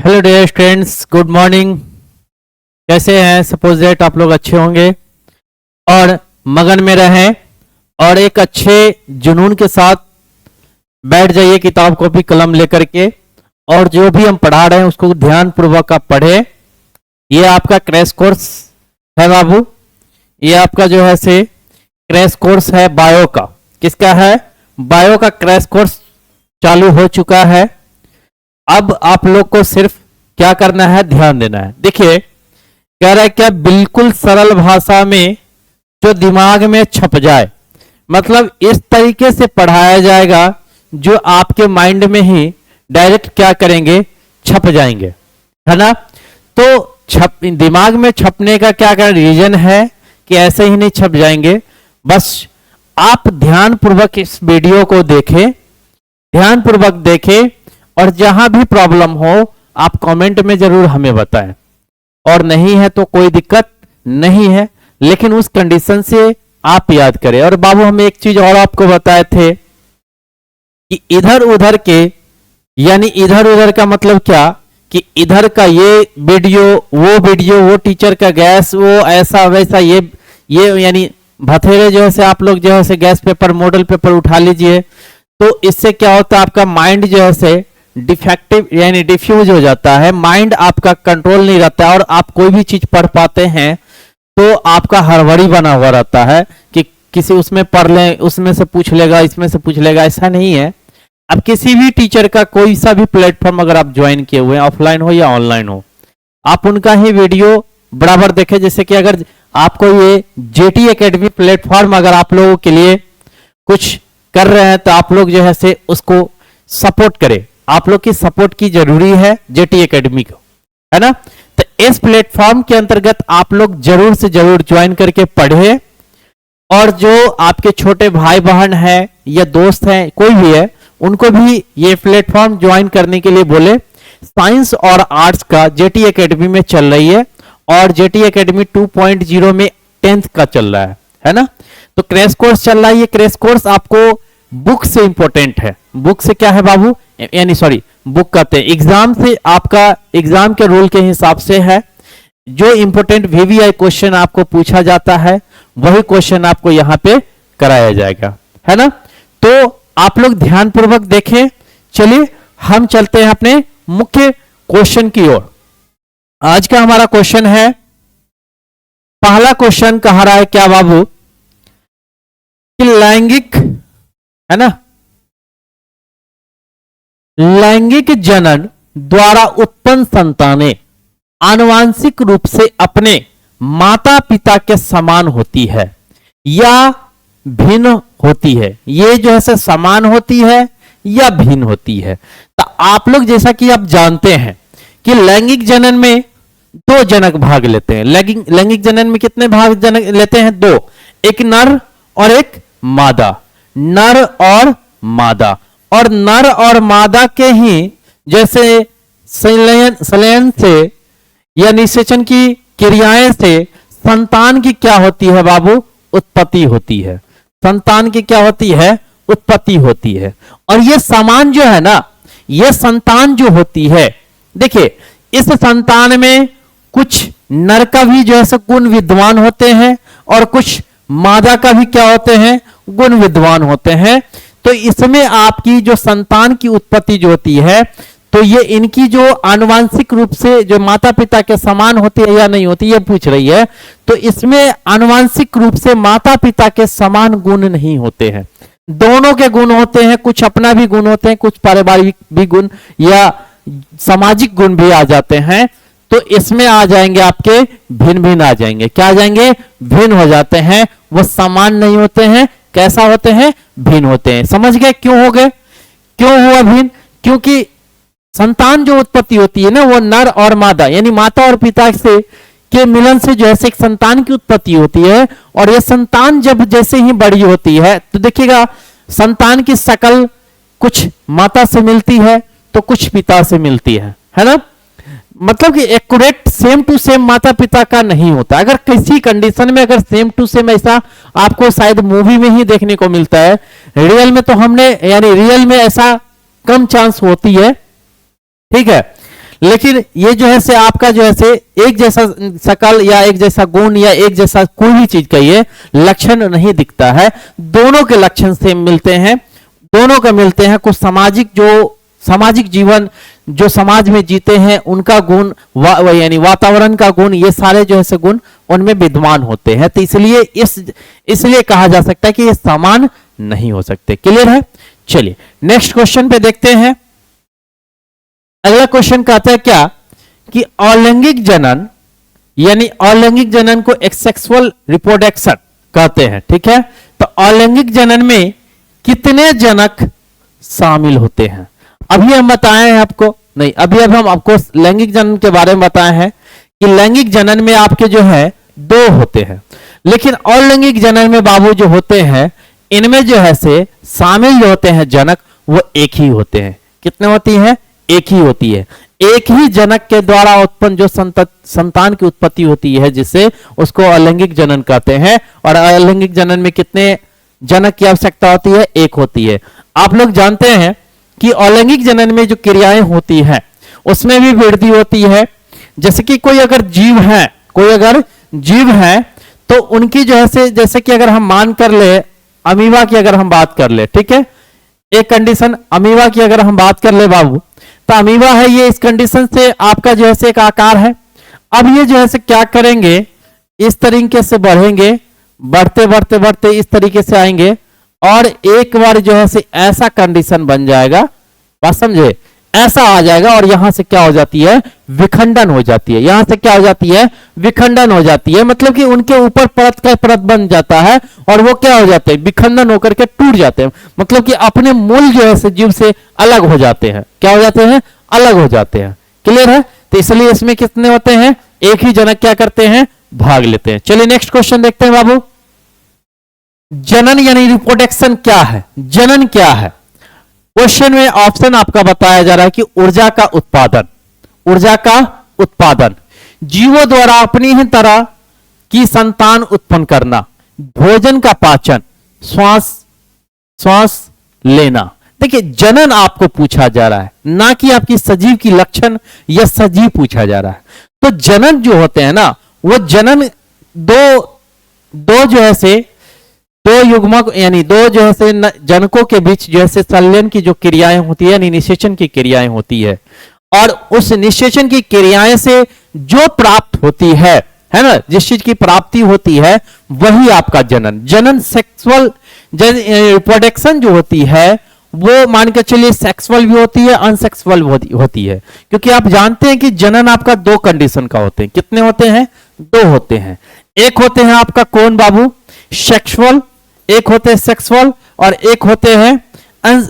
Hello dear students, good morning. कैसे हैं? Suppose that आप लोग अच्छे होंगे और मगन में रहें और एक अच्छे जुनून के साथ बैठ जाइए किताब कॉपी कलम लेकर के, और जो भी हम पढ़ा रहे हैं उसको ध्यान पूर्वक आप पढ़े। ये आपका क्रैश कोर्स है बाबू, ये आपका जो है से क्रैश कोर्स है बायो का। किसका है? बायो का क्रैश कोर्स चालू हो चुका है। अब आप लोग को सिर्फ क्या करना है, ध्यान देना है। देखिए कह रहा है क्या, बिल्कुल सरल भाषा में जो दिमाग में छप जाए, मतलब इस तरीके से पढ़ाया जाएगा जो आपके माइंड में ही डायरेक्ट क्या करेंगे, छप जाएंगे, है ना। तो दिमाग में छपने का क्या रीजन है कि ऐसे ही नहीं छप जाएंगे। बस आप ध्यानपूर्वक इस वीडियो को देखें, ध्यानपूर्वक देखें, और जहां भी प्रॉब्लम हो आप कमेंट में जरूर हमें बताएं। और नहीं है तो कोई दिक्कत नहीं है, लेकिन उस कंडीशन से आप याद करें। और बाबू हम एक चीज और आपको बताए थे कि इधर उधर के, यानी इधर उधर का मतलब क्या कि इधर का ये वीडियो, वो टीचर का गैस, वो ऐसा वैसा, ये यानी भथेरे जो है से आप लोग जो है से गैस पेपर, मॉडल पेपर उठा लीजिए। तो इससे क्या होता है, आपका माइंड जो है से डिफेक्टिव यानी डिफ्यूज हो जाता है, माइंड आपका कंट्रोल नहीं रहता है, और आप कोई भी चीज पढ़ पाते हैं तो आपका हड़बड़ी बना हुआ रहता है कि किसी उसमें पढ़ लें, उसमें से पूछ लेगा, इसमें से पूछ लेगा। ऐसा नहीं है। अब किसी भी टीचर का कोई सा भी प्लेटफॉर्म अगर आप ज्वाइन किए हुए हैं, ऑफलाइन हो या ऑनलाइन हो, आप उनका ही वीडियो बराबर देखें। जैसे कि अगर आपको ये जेटी एकेडमी प्लेटफॉर्म अगर आप लोगों के लिए कुछ कर रहे हैं तो आप लोग जो है से उसको सपोर्ट करें। आप लोग की सपोर्ट की जरूरी है जेटी एकेडमी को, है ना। तो इस प्लेटफॉर्म के अंतर्गत आप लोग जरूर से जरूर ज्वाइन करके पढ़े, और जो आपके छोटे भाई बहन हैं या दोस्त हैं, कोई भी है, उनको भी ये प्लेटफॉर्म ज्वाइन करने के लिए बोले। साइंस और आर्ट्स का जेटी एकेडमी में चल रही है, और जेटी एकेडमी 2.0 में 10th का चल रहा है ना। तो क्रैश कोर्स चल रहा है। ये क्रैश कोर्स आपको बुक से इंपॉर्टेंट है। बुक से क्या है बाबू, यानी सॉरी, बुक कहते हैं एग्जाम से, आपका एग्जाम के रूल के हिसाब से है। जो इंपॉर्टेंट वीवीआई क्वेश्चन आपको पूछा जाता है वही क्वेश्चन आपको यहां पे कराया जाएगा, है ना। तो आप लोग ध्यानपूर्वक देखें। चलिए हम चलते हैं अपने मुख्य क्वेश्चन की ओर। आज का हमारा क्वेश्चन है, पहला क्वेश्चन कह रहा है क्या बाबू कि लैंगिक, है ना, लैंगिक जनन द्वारा उत्पन्न संतानें आनुवांशिक रूप से अपने माता पिता के समान होती है या भिन्न होती है। ये जो है समान होती है या भिन्न होती है। तो आप लोग जैसा कि आप जानते हैं कि लैंगिक जनन में दो जनक भाग लेते हैं। लैंगिक जनन में कितने भाग जनक लेते हैं? दो, एक नर और एक मादा। नर और मादा, और नर और मादा के ही जैसे संलयन से या निषेचन की क्रियाएं से संतान की क्या होती है बाबू? उत्पत्ति होती है। संतान की क्या होती है? उत्पत्ति होती है। और ये समान जो है ना, ये संतान जो होती है, देखिए इस संतान में कुछ नर का भी जो है गुण विद्वान होते हैं और कुछ मादा का भी क्या होते हैं? गुण विद्वान होते हैं। तो इसमें आपकी जो संतान की उत्पत्ति जो होती है, तो ये इनकी जो आनुवांशिक रूप से जो माता पिता के समान होती है या नहीं होती, ये पूछ रही है। तो इसमें आनुवांशिक रूप से माता पिता के समान गुण नहीं होते हैं। दोनों के गुण होते हैं, कुछ अपना भी गुण होते हैं, कुछ पारिवारिक भी गुण या सामाजिक गुण भी आ जाते हैं। तो इसमें आ जाएंगे आपके भिन्न भिन्न आ जाएंगे। क्या आ जाएंगे? भिन्न हो जाते हैं। वो समान नहीं होते हैं। कैसा होते हैं? भिन्न होते हैं। समझ गए क्यों हो गए? क्यों हुआ भिन्न? क्योंकि संतान जो उत्पत्ति होती है ना, वो नर और मादा यानी माता और पिता से के मिलन से जो है एक संतान की उत्पत्ति होती है। और ये संतान जब जैसे ही बड़ी होती है तो देखिएगा संतान की शकल कुछ माता से मिलती है तो कुछ पिता से मिलती है ना। मतलब कि एक्यूरेट सेम टू सेम माता पिता का नहीं होता। अगर किसी कंडीशन में अगर सेम टू सेम ऐसा आपको शायद मूवी में ही देखने को मिलता है, रियल में तो हमने यानी रियल में ऐसा कम चांस होती है, ठीक है। लेकिन ये जो है से आपका जो है से एक जैसा शकल या एक जैसा गुण या एक जैसा कोई भी चीज का ये लक्षण नहीं दिखता है, दोनों के लक्षण सेम मिलते हैं, दोनों का मिलते हैं। कुछ सामाजिक जीवन जो समाज में जीते हैं उनका गुण यानी वातावरण का गुण, ये सारे जो है गुण उनमें विद्यमान होते हैं। तो इसलिए कहा जा सकता है कि ये समान नहीं हो सकते। क्लियर है? चलिए नेक्स्ट क्वेश्चन पे देखते हैं। अगला क्वेश्चन कहता है क्या कि अलैंगिक जनन यानी अलैंगिक जनन को एक्सेक्सुअल रिप्रोडक्शन कहते हैं। ठीक है, तो अलैंगिक जनन में कितने जनक शामिल होते हैं? अभी हम बताए हैं आपको, नहीं अभी हम आपको लैंगिक जनन के बारे में बताए हैं कि लैंगिक जनन में आपके जो है 2 होते हैं, लेकिन अलैंगिक जनन में बाबू जो होते हैं इनमें जो है से शामिल जो होते हैं जनक वो एक ही होते हैं। कितने होती हैं? एक ही होती है। एक ही जनक के द्वारा उत्पन्न जो संतान की उत्पत्ति होती है जिससे उसको अलैंगिक जनन कहते हैं। और अलैंगिक जनन में कितने जनक की आवश्यकता होती है? एक होती है। आप लोग जानते हैं कि अलैंगिक जनन में जो क्रियाएं होती हैं उसमें भी वृद्धि होती है। जैसे कि कोई अगर जीव है तो उनकी जो है से, जैसे कि अगर हम मान कर ले अमीबा की अगर हम बात कर ले, ठीक है, एक कंडीशन अमीबा की अगर हम बात कर ले बाबू, तो अमीबा है ये इस कंडीशन से आपका जो है से एक आकार है। अब ये जो है से क्या करेंगे, इस तरीके से बढ़ेंगे, बढ़ते बढ़ते बढ़ते इस तरीके से आएंगे और एक बार जो है से ऐसा कंडीशन बन जाएगा, बात समझे, ऐसा आ जाएगा और यहां से क्या हो जाती है? विखंडन हो जाती है। यहां से क्या हो जाती है? विखंडन हो जाती है। मतलब कि उनके ऊपर परत का परत बन जाता है और वो क्या हो जाते हैं? विखंडन होकर के टूट जाते हैं। मतलब कि अपने मूल जो है से जीव से अलग हो जाते हैं। क्या हो जाते हैं? अलग हो जाते हैं। क्लियर है? तो इसलिए इसमें कितने होते हैं? एक ही जनक क्या करते हैं? भाग लेते हैं। चलिए नेक्स्ट क्वेश्चन देखते हैं बाबू। जनन यानी रिप्रोडक्शन क्या है? जनन क्या है? क्वेश्चन में ऑप्शन आपका बताया जा रहा है कि ऊर्जा का उत्पादन, ऊर्जा का उत्पादन, जीवों द्वारा अपनी ही तरह की संतान उत्पन्न करना, भोजन का पाचन, श्वास लेना। देखिए जनन आपको पूछा जा रहा है, ना कि आपकी सजीव की लक्षण या सजीव पूछा जा रहा है। तो जनन जो होते हैं ना, वो जनन दो जो है से दो युग्मक यानी दो जो है से जनकों के बीच जो है से संलयन की जो क्रियाएं होती है, निषेचन की क्रियाएं होती है, और उस निषेचन की क्रियाएं से जो प्राप्त होती है ना, जिस चीज की प्राप्ति होती है वही आपका जनन। जनन सेक्सुअल रिप्रोडक्शन जो होती है वो मान के चलिए सेक्सुअल भी होती है, अनसेक्सुअल होती है, क्योंकि आप जानते हैं कि जनन आपका 2 कंडीशन का होते हैं। कितने होते हैं? 2 होते हैं। एक होते हैं आपका कौन बाबू? सेक्सुअल, एक होते हैं सेक्सुअल और एक होते हैं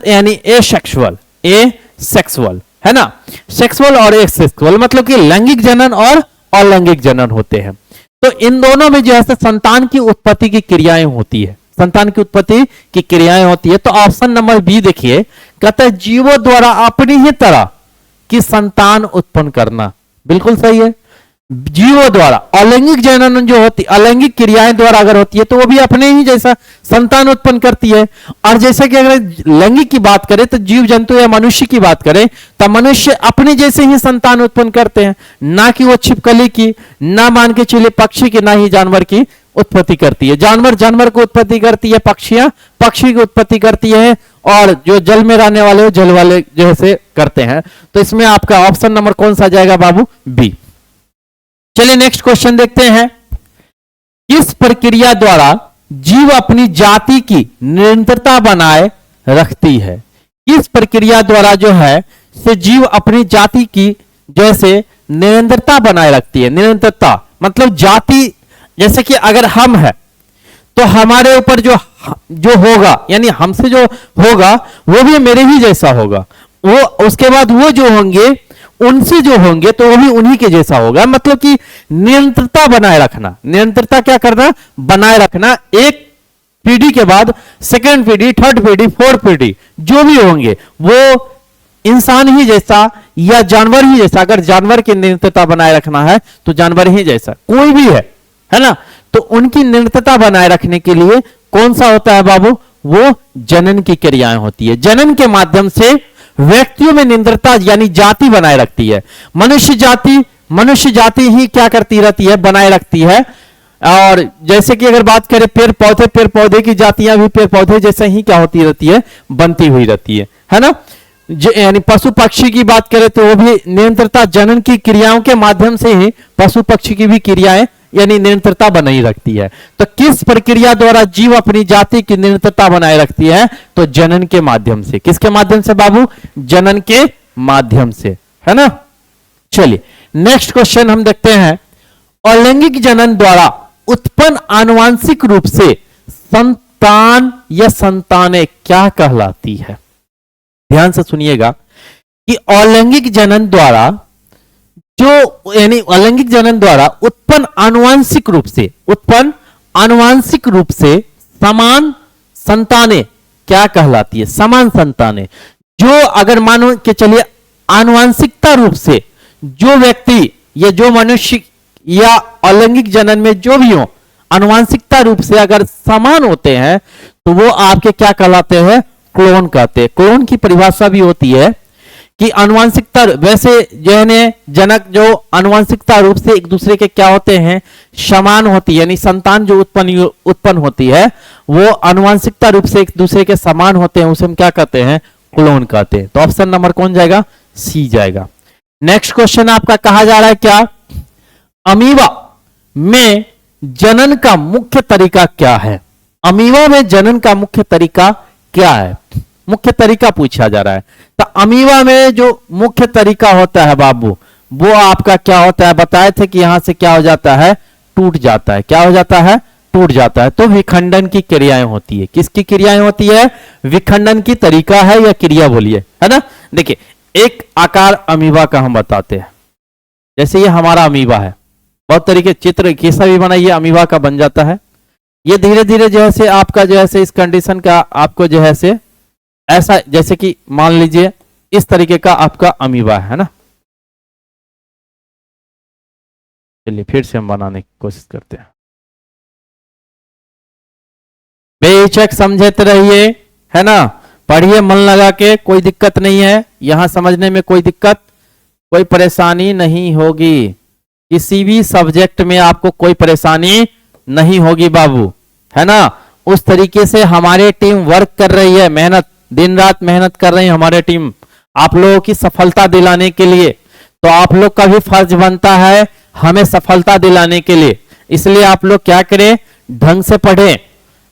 यानी एसेक्सुअल, है ना। सेक्सुअल और एसेक्सुअल मतलब कि लैंगिक जनन और अलैंगिक जनन होते हैं। तो इन दोनों में जो है संतान की उत्पत्ति की क्रियाएं होती है, संतान की उत्पत्ति की क्रियाएं होती है। तो ऑप्शन नंबर बी देखिए, कहता है जीवों द्वारा अपनी ही तरह की संतान उत्पन्न करना। बिल्कुल सही है, जीवों द्वारा। अलैंगिक जनन जो होती, अलैंगिक क्रियाएं द्वारा अगर होती है तो वो भी अपने ही जैसा संतान उत्पन्न करती है। और जैसे कि अगर लैंगिक की बात करें तो जीव जंतु या मनुष्य की बात करें तो मनुष्य अपने जैसे ही संतान उत्पन्न करते हैं, ना कि वो छिपकली की, ना मान के चलिए पक्षी की, ना ही जानवर की उत्पत्ति करती है। जानवर को उत्पत्ति करती है, पक्षियां पक्षी की उत्पत्ति करती है, और जो जल में रहने वाले जल वाले जैसे करते हैं। तो इसमें आपका ऑप्शन नंबर कौन सा जाएगा बाबू? बी। चलिए नेक्स्ट क्वेश्चन देखते हैं। किस प्रक्रिया द्वारा जीव अपनी जाति की निरंतरता बनाए रखती है? किस प्रक्रिया द्वारा जो है से जीव अपनी जाति की जैसे निरंतरता बनाए रखती है? निरंतरता मतलब जाति, जैसे कि अगर हम है तो हमारे ऊपर जो होगा यानी हमसे जो होगा वो भी मेरे ही जैसा होगा, वो उसके बाद वो जो होंगे उनसे जो होंगे तो वो भी उन्हीं के जैसा होगा। मतलब कि निरंतरता बनाए रखना, निरंतरता क्या करना? बनाए रखना। एक पीढ़ी के बाद सेकंड पीढ़ी, थर्ड पीढ़ी, फोर्थ पीढ़ी जो भी होंगे वो इंसान ही जैसा या जानवर ही जैसा। अगर जानवर की निरंतरता बनाए रखना है तो जानवर ही जैसा कोई भी है ना, तो उनकी निरंतरता बनाए रखने के लिए कौन सा होता है बाबू? वो जनन की क्रियाएं होती है। जनन के माध्यम से व्यक्तियों में निरंतरता यानी जाति बनाए रखती है। मनुष्य जाति ही क्या करती रहती है, बनाए रखती है। और जैसे कि अगर बात करें पेड़ पौधे की जातियां भी पेड़ पौधे जैसे ही क्या होती रहती है, बनती हुई रहती है ना। यानी पशु पक्षी की बात करें तो वो भी निरंतरता जनन की क्रियाओं के माध्यम से ही पशु पक्षी की भी क्रियाएं यानी निरंतरता बनाई रखती है। तो किस प्रक्रिया द्वारा जीव अपनी जाति की निरंतरता बनाए रखती है, तो जनन के माध्यम से। किसके माध्यम से बाबू, जनन के माध्यम से, है ना। चलिए नेक्स्ट क्वेश्चन हम देखते हैं। अलैंगिक जनन द्वारा उत्पन्न आनुवांशिक रूप से संतान या संतानें क्या कहलाती है। ध्यान से सुनिएगा कि अलैंगिक जनन द्वारा यानी अलैंगिक जनन द्वारा उत्पन्न आनुवांशिक रूप से समान संतानें क्या कहलाती है। समान संतानें जो अगर मानो कि चलिए आनुवांशिकता रूप से जो व्यक्ति या जो मनुष्य या अलैंगिक जनन में जो भी हो आनुवांशिकता रूप से अगर समान होते हैं तो वो आपके क्या कहलाते हैं, क्लोन कहते हैं। क्लोन की परिभाषा भी होती है कि आनुवांशिकता वैसे जनक जो आनुवांशिकता रूप से एक दूसरे के क्या होते हैं, समान होती है, यानी संतान जो उत्पन्न होती है वो आनुवांशिकता रूप से एक दूसरे के समान होते हैं, उसे हम क्या कहते हैं, क्लोन कहते हैं। तो ऑप्शन नंबर कौन जाएगा, सी जाएगा। नेक्स्ट क्वेश्चन आपका कहा जा रहा है क्या, अमीबा में जनन का मुख्य तरीका क्या है। अमीबा में जनन का मुख्य तरीका क्या है, मुख्य तरीका पूछा जा रहा है। तो अमीबा में जो मुख्य तरीका होता है बाबू, वो आपका क्या होता है, बताए थे कि यहां से क्या हो जाता है, टूट जाता है। क्या हो जाता है, टूट जाता है। तो विखंडन की क्रियाएं होती है। किसकी क्रियाएं होती है, विखंडन की तरीका है या क्रिया बोलिए, है ना। देखिए एक आकार अमीबा का हम बताते हैं, जैसे ये हमारा अमीबा है, बहुत तरीके चित्र कैसा भी बनाइए अमीबा का बन जाता है। ये धीरे धीरे जो है से आपका जो है से इस कंडीशन का आपको जो है से ऐसा, जैसे कि मान लीजिए इस तरीके का आपका अमीबा है ना। चलिए फिर से हम बनाने की कोशिश करते हैं। बेशक समझते रहिए, है ना, पढ़िए मन लगा के, कोई दिक्कत नहीं है, यहां समझने में कोई दिक्कत कोई परेशानी नहीं होगी। किसी भी सब्जेक्ट में आपको कोई परेशानी नहीं होगी बाबू, है ना। उस तरीके से हमारी टीम वर्क कर रही है, मेहनत दिन रात मेहनत कर रही है हमारी टीम आप लोगों की सफलता दिलाने के लिए। तो आप लोग का भी फर्ज बनता है हमें सफलता दिलाने के लिए। इसलिए आप लोग क्या करें, ढंग से पढ़ें,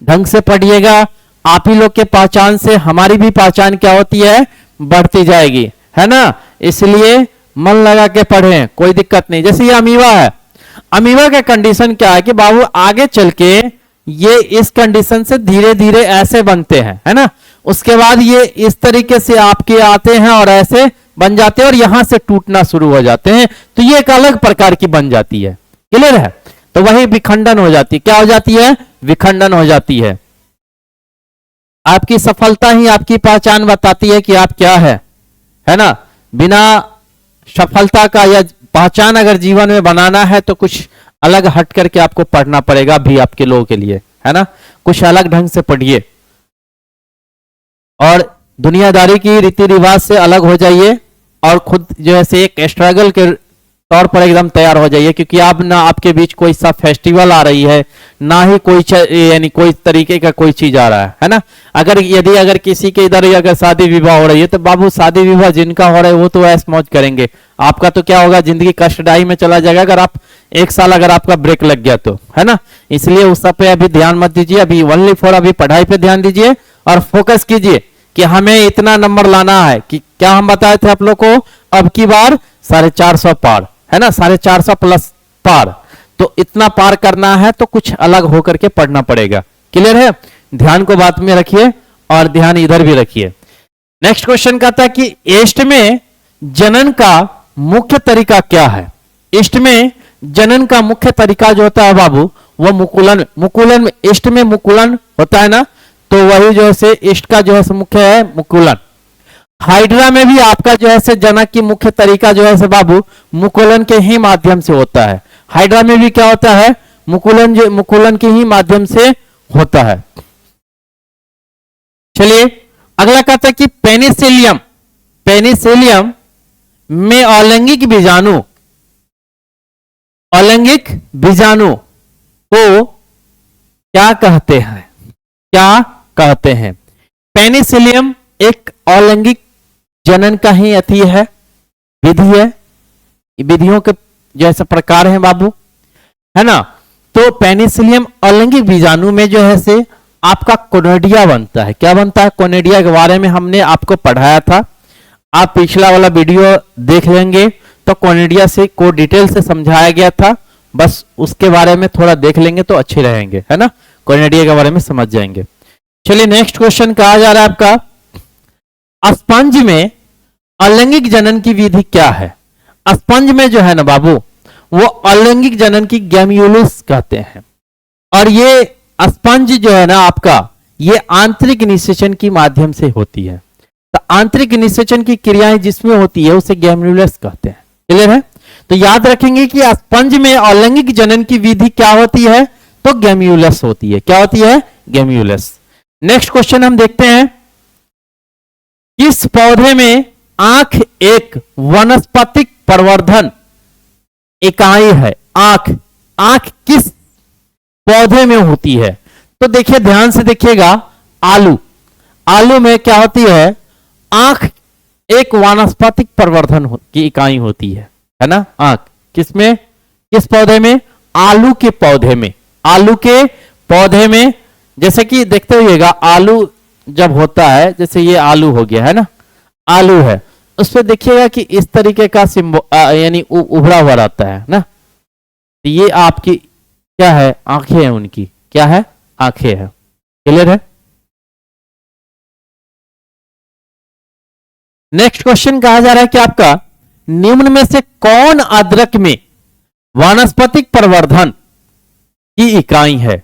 ढंग से पढ़िएगा। आप ही लोग के पहचान से हमारी भी पहचान क्या होती है, बढ़ती जाएगी, है ना। इसलिए मन लगा के पढ़ें, कोई दिक्कत नहीं। जैसे ये अमीबा है, अमीबा का कंडीशन क्या है कि बाबू आगे चल के ये इस कंडीशन से धीरे धीरे ऐसे बनते हैं, है ना। उसके बाद ये इस तरीके से आपके आते हैं और ऐसे बन जाते हैं और यहां से टूटना शुरू हो जाते हैं। तो ये एक अलग प्रकार की बन जाती है, क्लियर है। तो वही विखंडन हो जाती है। क्या हो जाती है, विखंडन हो जाती है। आपकी सफलता ही आपकी पहचान बताती है कि आप क्या है ना। बिना सफलता का या पहचान अगर जीवन में बनाना है तो कुछ अलग हट करके आपको पढ़ना पड़ेगा भी आपके लोगों के लिए, है ना। कुछ अलग ढंग से पढ़िए और दुनियादारी की रीति रिवाज से अलग हो जाइए और खुद जो है से एक स्ट्रगल के तौर पर एकदम तैयार हो जाइए। क्योंकि आप ना आपके बीच कोई सा फेस्टिवल आ रही है, ना ही कोई यानी कोई तरीके का कोई चीज आ रहा है ना। अगर किसी के इधर अगर शादी विवाह हो रही है तो बाबू शादी विवाह जिनका हो रहा है वो तो ऐश मौज करेंगे। आपका तो क्या होगा, जिंदगी कष्टदायी में चला जाएगा अगर आप एक साल अगर आपका ब्रेक लग गया तो, है ना। इसलिए उस सब पे अभी ध्यान मत दीजिए, अभी ओनली फॉर अभी पढ़ाई पे ध्यान दीजिए और फोकस कीजिए कि हमें इतना नंबर लाना है। कि क्या हम बताए थे आप लोग को, अब की बार 450 पार, है ना, 450 प्लस पार। तो इतना पार करना है तो कुछ अलग होकर के पढ़ना पड़ेगा, क्लियर है। ध्यान को बात में रखिए और ध्यान इधर भी रखिए। नेक्स्ट क्वेश्चन कहता है कि ईस्ट में जनन का मुख्य तरीका क्या है। ईस्ट में जनन का मुख्य तरीका जो होता है बाबू वो मुकुलन में ईस्ट में मुकुलन होता है ना। तो वही जो है ईस्ट का जो है मुख्य है मुकुलन। हाइड्रा में भी आपका जो है जनक की मुख्य तरीका जो है बाबू मुकुलन के ही माध्यम से होता है। हाइड्रा में भी क्या होता है, मुकुलन के ही माध्यम से होता है। चलिए अगला कहता है कि पेनिसिलियम में अलैंगिक बीजाणु को क्या कहते हैं? क्या कहते हैं? पेनिसिलियम एक अलैंगिक जनन का ही अति है, विधि है, विधियों के जैसे प्रकार हैं बाबू, है ना। तो पेनिसिलियम अलैंगिक बीजाणु में जो है से आपका कोनिडिया बनता है। क्या बनता है? कोनिडिया के बारे में हमने आपको पढ़ाया था, आप पिछला वाला वीडियो देख लेंगे तो कोनिडिया से को डिटेल से समझाया गया था, बस उसके बारे में थोड़ा देख लेंगे तो अच्छे रहेंगे, है ना, कोनिडिया के बारे में समझ जाएंगे। चलिए नेक्स्ट क्वेश्चन कहा जा रहा है आपका, स्पंज में अलैंगिक जनन की विधि क्या है? स्पंज में जो है ना बाबू, वो अलैंगिक जनन की गैम्यूलस कहते हैं। और ये स्पंज जो है ना आपका, ये आंतरिक निषेचन के माध्यम से होती है। तो आंतरिक निषेचन की क्रियाएं जिसमें होती है उसे गैम्यूलस कहते हैं। क्लियर है? तो याद रखेंगे कि स्पंज में अलैंगिक जनन की विधि क्या होती है? तो गैम्यूलस होती है। क्या होती है? गैम्यूलस। नेक्स्ट क्वेश्चन हम देखते हैं, किस पौधे में आंख एक वानस्पतिक प्रवर्धन इकाई है? आंख किस पौधे में होती है? तो देखिए ध्यान से देखिएगा, आलू में क्या होती है? आंख एक वानस्पतिक प्रवर्धन की इकाई होती है ना। आंख किसमें, किस पौधे में? आलू के पौधे में। आलू के पौधे में जैसे कि देखते होइएगा, आलू जब होता है, जैसे ये आलू हो गया है ना, आलू है, उस पर देखिएगा कि इस तरीके का सिंबल यानी उभरा हुआ रहता है ना। तो ये आपकी क्या है? आंखें हैं उनकी। क्या है? आंखें हैं। क्लियर है? नेक्स्ट क्वेश्चन कहा जा रहा है कि आपका निम्न में से कौन अदरक में वानस्पतिक प्रवर्धन की इकाई है?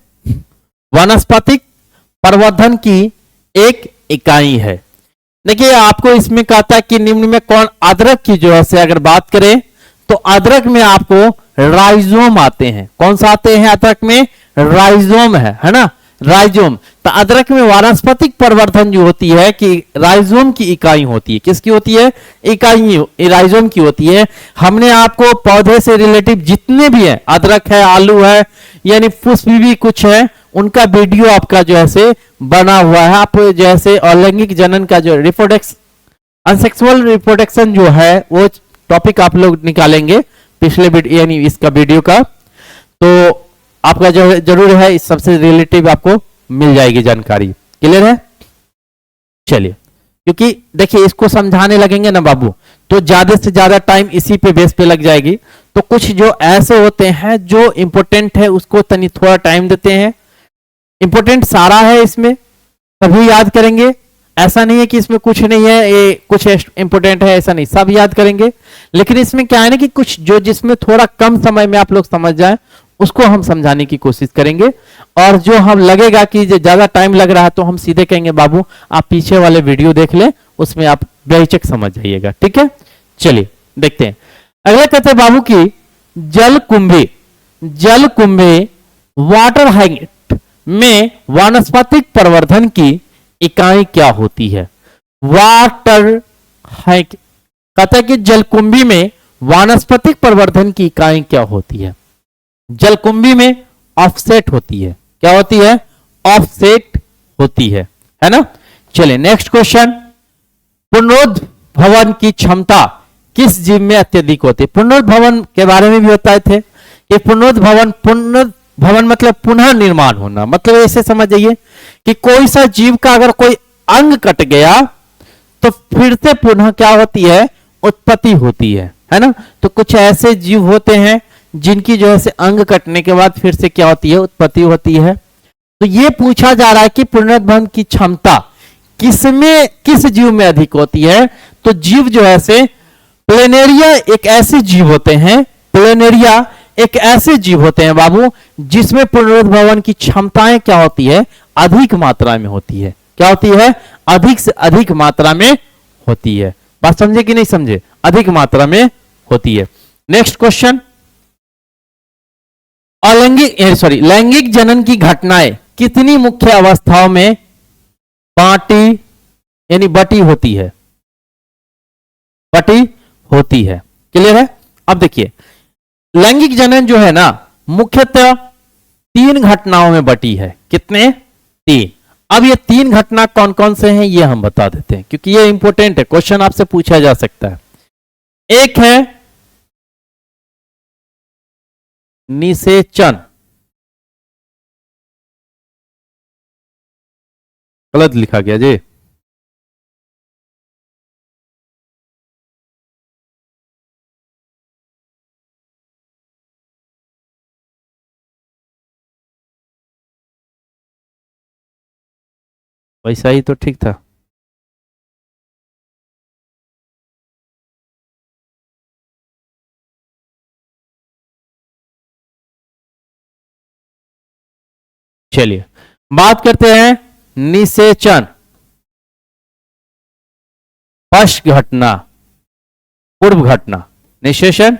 वानस्पतिक प्रवर्धन की एक इकाई है। देखिए आपको इसमें कहता है कि निम्न में कौन, अदरक की जो है से अगर बात करें तो अदरक में आपको राइजोम आते हैं। कौन सा आते हैं? अदरक में राइजोम है ना, राइजोम। तो अदरक में वानस्पतिक प्रवर्धन जो होती है कि राइजोम की इकाई होती है। किसकी होती है? इकाई राइजोम की होती है। हमने आपको पौधे से रिलेटिव जितने भी है, अदरक है, आलू है, यानी पुष्प भी कुछ है, उनका वीडियो आपका जो है से बना हुआ है। आप जैसे अलैंगिक जनन का जो रिप्रोडक्शन, अनसेक्सुअल रिप्रोडक्शन जो है वो टॉपिक आप लोग निकालेंगे पिछले यानी इसका वीडियो का, तो आपका जो जरूर है इस सबसे रिलेटिव आपको मिल जाएगी जानकारी। क्लियर है? चलिए, क्योंकि देखिए इसको समझाने लगेंगे ना बाबू तो ज्यादा से ज्यादा टाइम इसी पे बेस पे लग जाएगी। तो कुछ जो ऐसे होते हैं जो इंपॉर्टेंट है उसको तनी थोड़ा टाइम देते हैं। इंपॉर्टेंट सारा है इसमें, सभी याद करेंगे, ऐसा नहीं है कि इसमें कुछ नहीं है, ये कुछ इंपॉर्टेंट है ऐसा नहीं, सब याद करेंगे। लेकिन इसमें क्या है ना कि कुछ जो जिसमें थोड़ा कम समय में आप लोग समझ जाए उसको हम समझाने की कोशिश करेंगे। और जो हम लगेगा कि ज्यादा टाइम लग रहा है तो हम सीधे कहेंगे बाबू आप पीछे वाले वीडियो देख लें, उसमें आप बेहिचक समझ जाइएगा। ठीक है? चलिए देखते हैं अगला। कहते हैं बाबू की जलकुंभी वाटर हाइट में वानस्पतिक प्रवर्धन की इकाई क्या होती है? वाटर हाइट कहता है कि जलकुंभी में वानस्पतिक प्रवर्धन की इकाई क्या होती है? जलकुंभी में ऑफसेट होती है। क्या होती है? ऑफसेट होती है ना। चलिए नेक्स्ट क्वेश्चन, पुनरुद्भवन की क्षमता किस जीव में अत्यधिक होती है? पुनरुद्भवन के बारे में भी बताए थे कि पुनरुद्भवन मतलब पुनः निर्माण होना। मतलब ऐसे समझ जाइए कि कोई सा जीव का अगर कोई अंग कट गया तो फिर से पुनः क्या होती है? उत्पत्ति होती है ना। तो कुछ ऐसे जीव होते हैं जिनकी जो है से अंग कटने के बाद फिर से क्या होती है? उत्पत्ति होती है। तो ये पूछा जा रहा है कि पुनरुद्भवन की क्षमता किसमें, किस जीव में अधिक होती है? तो जीव जो है से प्लेनेरिया एक ऐसे जीव होते हैं, प्लेनेरिया एक ऐसे जीव होते हैं बाबू जिसमें पुनरुद्भवन की क्षमताएं क्या होती है? अधिक मात्रा में होती है। क्या होती है? अधिक से अधिक मात्रा में होती है। बात समझे कि नहीं समझे? अधिक मात्रा में होती है। नेक्स्ट क्वेश्चन, लैंगिक जनन की घटनाएं कितनी मुख्य अवस्थाओं में बटी होती है? बटी होती है। क्लियर है? अब देखिए, लैंगिक जनन जो है ना, मुख्यतः 3 घटनाओं में बटी है। कितने? 3। अब ये 3 घटना कौन कौन से हैं ये हम बता देते हैं, क्योंकि ये इंपॉर्टेंट है, क्वेश्चन आपसे पूछा जा सकता है। एक है निषेचन, गलत लिखा गया जी, वैसा ही तो ठीक था। चलिए बात करते हैं निषेचन, पश्च घटना, पूर्व घटना। निषेचन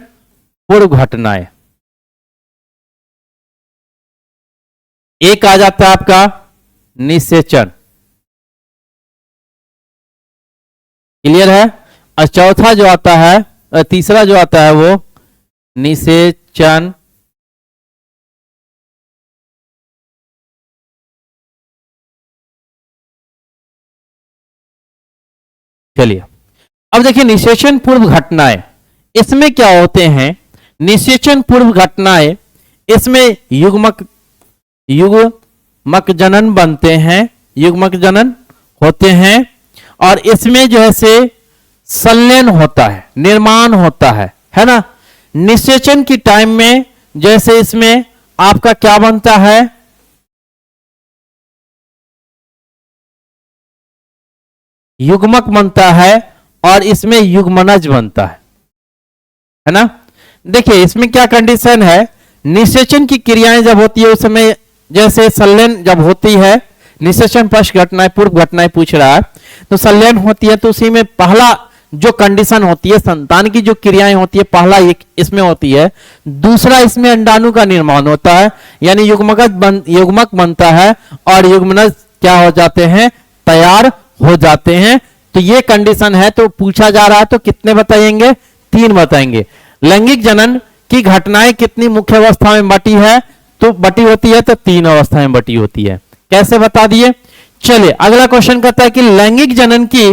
पूर्व घटनाएं, एक आ जाता है आपका निषेचन। क्लियर है? और चौथा जो आता है, तीसरा जो आता है वो निषेचन चलिए अब देखिए निषेचन पूर्व घटनाएं, इसमें क्या होते हैं? निषेचन पूर्व घटनाएं, इसमें युग्मक जनन बनते हैं, युग्मक जनन होते हैं, और इसमें जो है से संलयन होता है, निर्माण होता है ना? निषेचन की टाइम में जैसे इसमें आपका क्या बनता है? युग्मक बनता है, और इसमें युग्मनज बनता है ना? देखिए इसमें क्या कंडीशन है, निषेचन की क्रियाएं जब होती है उस समय जैसे संलयन जब होती है, निषेचन पश्च घटनाएं पूर्व घटनाएं पूछ रहा है, तो संलयन होती है, तो उसी में पहला जो कंडीशन होती है, संतान की जो क्रियाएं होती है, पहला एक इसमें होती है, दूसरा इसमें अंडाणु का निर्माण होता है, यानी युग्मक बनता है, और युग्मनज क्या हो जाते हैं? तैयार हो जाते हैं। तो ये कंडीशन है, तो पूछा जा रहा है तो कितने बताएंगे? 3 बताएंगे। लैंगिक जनन की घटनाएं कितनी मुख्य अवस्था में बटी है? तो बटी होती है तो 3 अवस्था में बटी होती है। कैसे बता दिए? चलिए अगला क्वेश्चन कहता है कि लैंगिक जनन की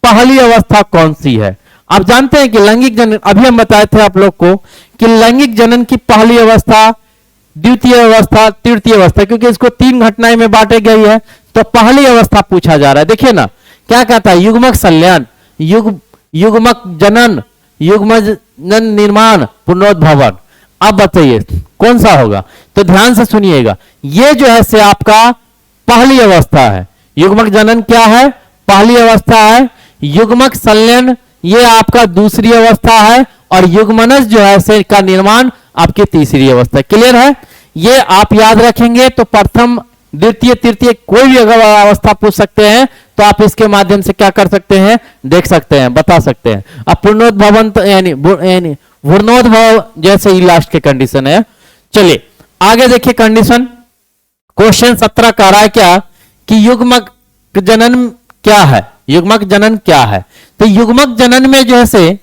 पहली अवस्था कौन सी है? आप जानते हैं कि लैंगिक जनन, अभी हम बताए थे आप लोग को कि लैंगिक जनन की पहली अवस्था, द्वितीय अवस्था, तृतीय अवस्था, क्योंकि इसको 3 घटनाएं में बांटे गई है, तो पहली अवस्था पूछा जा रहा है। देखिए ना क्या कहता है? युग्मक संलयन, युग्मक जनन, युग्मजन निर्माण, पुनरुद्भवन। अब बताइए कौन सा होगा? तो ध्यान से सुनिएगा, ये जो है से आपका पहली अवस्था है। युग्मक जनन क्या है? पहली अवस्था है। युग्मक संलयन ये आपका दूसरी अवस्था है, और युग्मनज जो है से का निर्माण आपकी तीसरी अवस्था। क्लियर है? ये आप याद रखेंगे तो प्रथम, द्वितीय, तृतीय कोई भी अगर अवस्था पूछ सकते हैं तो आप इसके माध्यम से क्या कर सकते हैं? देख सकते हैं, बता सकते हैं। अब पुनरुद्भवन यानी पूर्णोद्भव जैसे ही लास्ट के कंडीशन है। चलिए आगे देखिए कंडीशन, क्वेश्चन 17 कह रहा है क्या कि युग्मक जनन क्या है? युग्मक जनन क्या है? तो युग्मक जनन में जो है से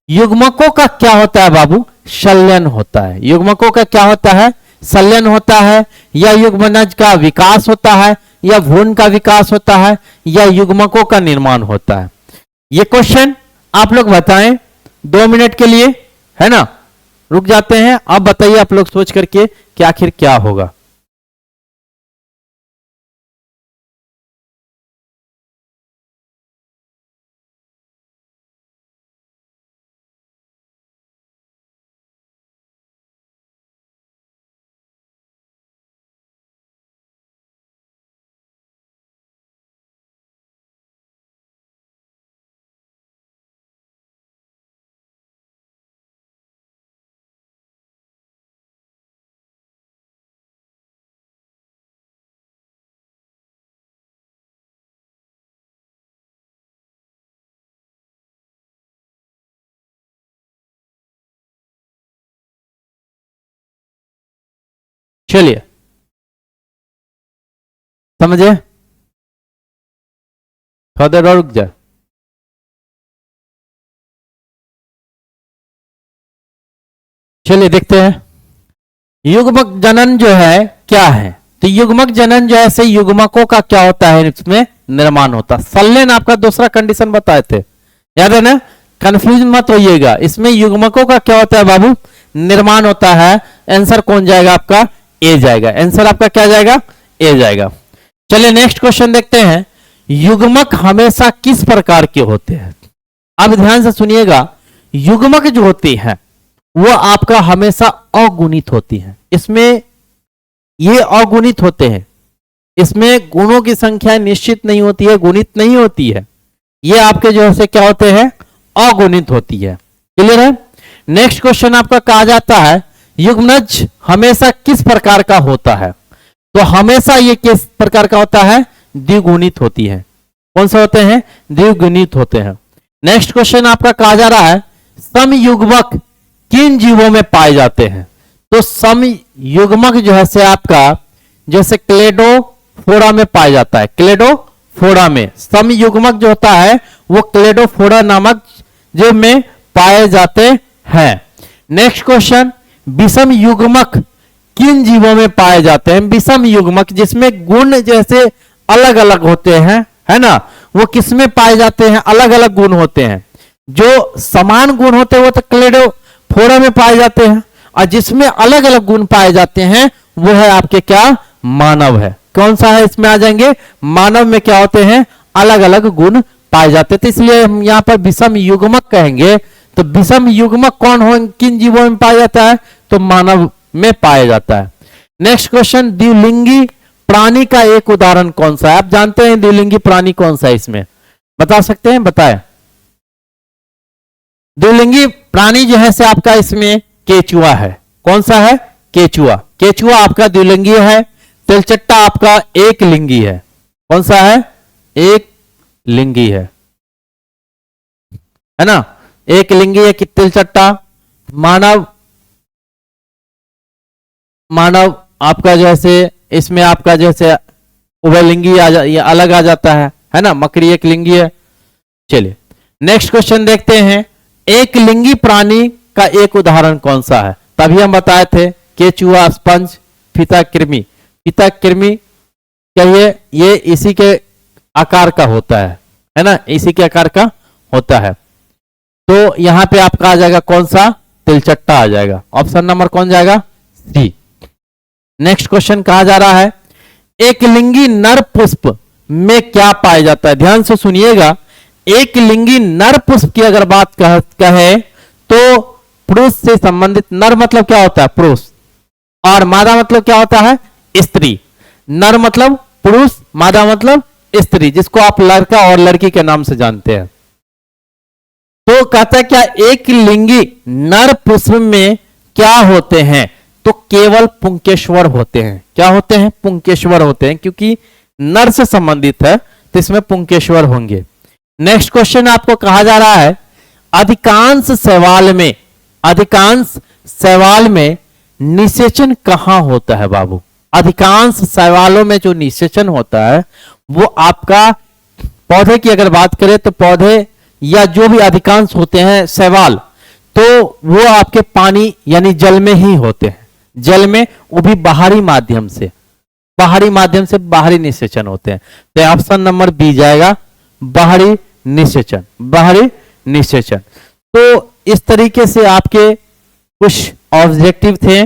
युग्मकों का क्या होता है बाबू? संलयन होता है। युग्मकों का क्या होता है? संलयन होता है, या युग्मनज का विकास होता है, या भ्रूण का विकास होता है, या युग्मकों का निर्माण होता है। ये क्वेश्चन आप लोग बताएं 2 मिनट के लिए, है ना? रुक जाते हैं। अब बताइए आप लोग सोच करके कि आखिर क्या होगा। चलिए समझे? थोड़ा देर और रुक जाए। चलिए देखते हैं युग्मक जनन जो है क्या है। तो युग्मक जनन जो है ऐसे युग्मकों का क्या होता है, इसमें निर्माण होता है। सल्लेन आपका दूसरा कंडीशन बताए थे, याद है ना, कंफ्यूज मत होइएगा। इसमें युग्मकों का क्या होता है बाबू, निर्माण होता है। आंसर कौन जाएगा आपका, ए जाएगा। आंसर आपका क्या जाएगा, ए जाएगा। चलिए नेक्स्ट क्वेश्चन देखते हैं, युग्मक हमेशा किस प्रकार के होते हैं। अब ध्यान से सुनिएगा, युग्मक जो होती है वो आपका हमेशा अगुणित होती है। इसमें ये अगुणित होते हैं, इसमें गुणों की संख्या निश्चित नहीं होती है, गुणित नहीं होती है। ये आपके जो है क्या होते हैं, अगुणित होती है। क्लियर है। नेक्स्ट क्वेश्चन आपका कहा जाता है युग्मज हमेशा किस प्रकार का होता है। तो हमेशा ये किस प्रकार का होता है, द्विगुणित होती है। कौन सा होते हैं, द्विगुणित होते हैं। नेक्स्ट क्वेश्चन आपका कहा जा रहा है समयुग्मक किन जीवों में पाए जाते हैं। तो समयुग्मक जो है से आपका जैसे क्लेडोफोरा में पाया जाता है, क्लेडोफोरा में समयुग्मक जो होता है वो क्लेडोफोरा नामक जीव में पाए जाते हैं। नेक्स्ट क्वेश्चन, विषम युग्मक किन जीवों में पाए जाते हैं। विषम युग्मक जिसमें गुण जैसे अलग अलग होते हैं, है ना, वो किसमें पाए जाते हैं, अलग अलग गुण होते हैं। जो समान गुण होते हैं वो तो क्लेडोफोरा में पाए जाते हैं, और जिसमें अलग अलग गुण पाए जाते हैं वो है आपके क्या, मानव है। कौन सा है, इसमें आ जाएंगे मानव में क्या होते हैं, अलग अलग गुण पाए जाते हैं। तो इसलिए हम यहां पर विषम युग्मक कहेंगे। तो विषम युग्मक कौन हो, किन जीवों में पाया जाता है, तो मानव में पाया जाता है। नेक्स्ट क्वेश्चन, द्विलिंगी प्राणी का एक उदाहरण कौन सा है। आप जानते हैं द्विलिंगी प्राणी कौन सा है, इसमें बता सकते हैं, बताएं। द्विलिंगी प्राणी जो है से आपका इसमें केचुआ है। कौन सा है, केचुआ। केचुआ आपका द्विलिंगी है। तिलचट्टा आपका एक लिंगी है। कौन सा है, एक लिंगी है ना, एक लिंगी है कि तिलचट्टा। मानव, मानव आपका जैसे इसमें आपका जैसे उभयलिंगी अलग आ जाता है ना, मकड़ी एक लिंगी है। चलिए नेक्स्ट क्वेश्चन देखते हैं, एक लिंगी प्राणी का एक उदाहरण कौन सा है। तभी हम बताए थे केचुआ, स्पंज, फीता कृमि। फीता कृमि कहिए, ये इसी के आकार का होता है ना, इसी के आकार का होता है। तो यहां पे आपका आ जाएगा कौन सा, तिलचट्टा आ जाएगा। ऑप्शन नंबर कौन जाएगा, सी। नेक्स्ट क्वेश्चन कहा जा रहा है एक लिंगी नर पुष्प में क्या पाया जाता है। ध्यान से सुनिएगा, एक लिंगी नर पुष्प की अगर बात कहे तो पुरुष से संबंधित, नर मतलब क्या होता है, पुरुष, और मादा मतलब क्या होता है, स्त्री। नर मतलब पुरुष, मादा मतलब स्त्री, जिसको आप लड़का और लड़की के नाम से जानते हैं। तो कहता है क्या एक लिंगी नर पुष्प में क्या होते हैं, तो केवल पुंकेश्वर होते हैं। क्या होते हैं, पुंकेश्वर होते हैं, क्योंकि नर से संबंधित है तो इसमें पुंकेश्वर होंगे। नेक्स्ट क्वेश्चन आपको कहा जा रहा है अधिकांश शैवाल में निषेचन कहां होता है बाबू। अधिकांश शैवालों में जो निषेचन होता है वो आपका, पौधे की अगर बात करें तो पौधे या जो भी अधिकांश होते हैं शैवाल, तो वो आपके पानी यानी जल में ही होते हैं। जल में, वो भी बाहरी माध्यम से बाहरी निषेचन होते हैं। तो ऑप्शन नंबर बी जाएगा, बाहरी निषेचन। तो इस तरीके से आपके कुछ ऑब्जेक्टिव थे,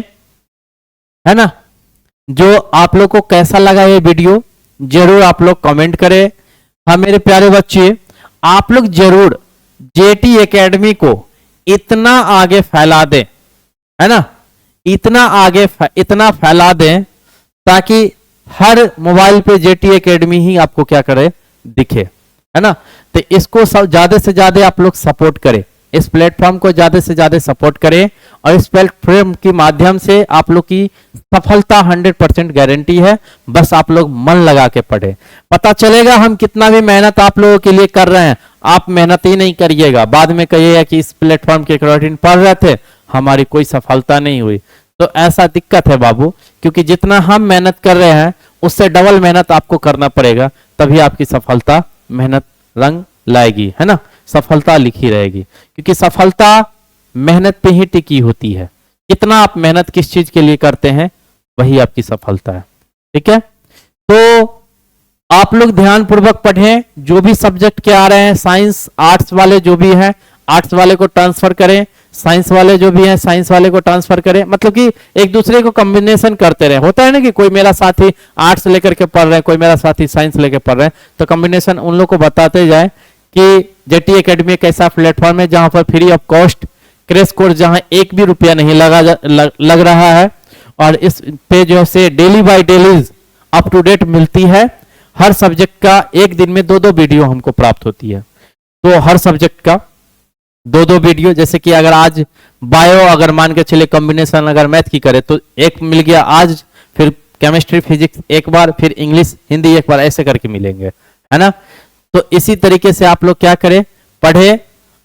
है ना। जो आप लोग को कैसा लगा ये वीडियो जरूर आप लोग कमेंट करें। हाँ मेरे प्यारे बच्चे, आप लोग जरूर जेटी एकेडमी को इतना आगे फैला दें, है ना, इतना फैला दें ताकि हर मोबाइल पे जेटी एकेडमी ही आपको क्या करे, दिखे, है ना। तो इसको ज्यादा से ज्यादा आप लोग सपोर्ट करें, इस प्लेटफॉर्म को ज्यादा से ज्यादा सपोर्ट करें, और इस प्लेटफॉर्म के माध्यम से आप लोग की सफलता 100% गारंटी है। बस आप लोग मन लगा के पढ़े, पता चलेगा हम कितना भी मेहनत आप लोगों के लिए कर रहे हैं। आप मेहनत ही नहीं करिएगा, बाद में कहिएगा कि इस प्लेटफॉर्म के अकॉर्डिंग पढ़ रहे थे, हमारी कोई सफलता नहीं हुई। तो ऐसा दिक्कत है बाबू, क्योंकि जितना हम मेहनत कर रहे हैं उससे डबल मेहनत आपको करना पड़ेगा, तभी आपकी सफलता मेहनत रंग लाएगी, है ना, सफलता लिखी रहेगी। क्योंकि सफलता मेहनत पे ही टिकी होती है। कितना आप मेहनत किस चीज के लिए करते हैं, वही आपकी सफलता है। ठीक है, तो आप लोग ध्यान पूर्वक पढ़ें, जो भी सब्जेक्ट के आ रहे हैं, साइंस आर्ट्स वाले जो भी हैं आर्ट्स वाले को ट्रांसफर करें, साइंस वाले जो भी हैं साइंस वाले को ट्रांसफर करें, मतलब कि एक दूसरे को कॉम्बिनेशन करते रहे। होता है ना कि कोई मेरा साथी आर्ट्स लेकर के पढ़ रहे हैं, कोई मेरा साथी साइंस लेकर पढ़ रहे हैं, तो कॉम्बिनेशन उन लोग को बताते जाए कि जेटी एकेडमी एक ऐसा प्लेटफॉर्म है जहां पर free of cost crash course, जहां एक भी रुपया नहीं लग रहा है, और इस पे जो से daily by daily up to date मिलती है। हर सब्जेक्ट का एक दिन में 2-2 वीडियो हमको प्राप्त होती है, तो हर सब्जेक्ट का 2-2 वीडियो। जैसे कि अगर आज बायो, अगर मान के चले कॉम्बिनेशन अगर मैथ की करे तो एक मिल गया आज, फिर केमिस्ट्री फिजिक्स एक बार, फिर इंग्लिश हिंदी एक बार, ऐसे करके मिलेंगे, है ना। तो इसी तरीके से आप लोग क्या करें, पढ़े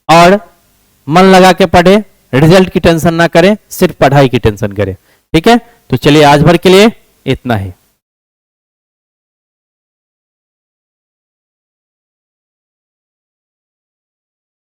और मन लगा के पढ़े, रिजल्ट की टेंशन ना करें, सिर्फ पढ़ाई की टेंशन करें। ठीक है, तो चलिए आज भर के लिए इतना ही।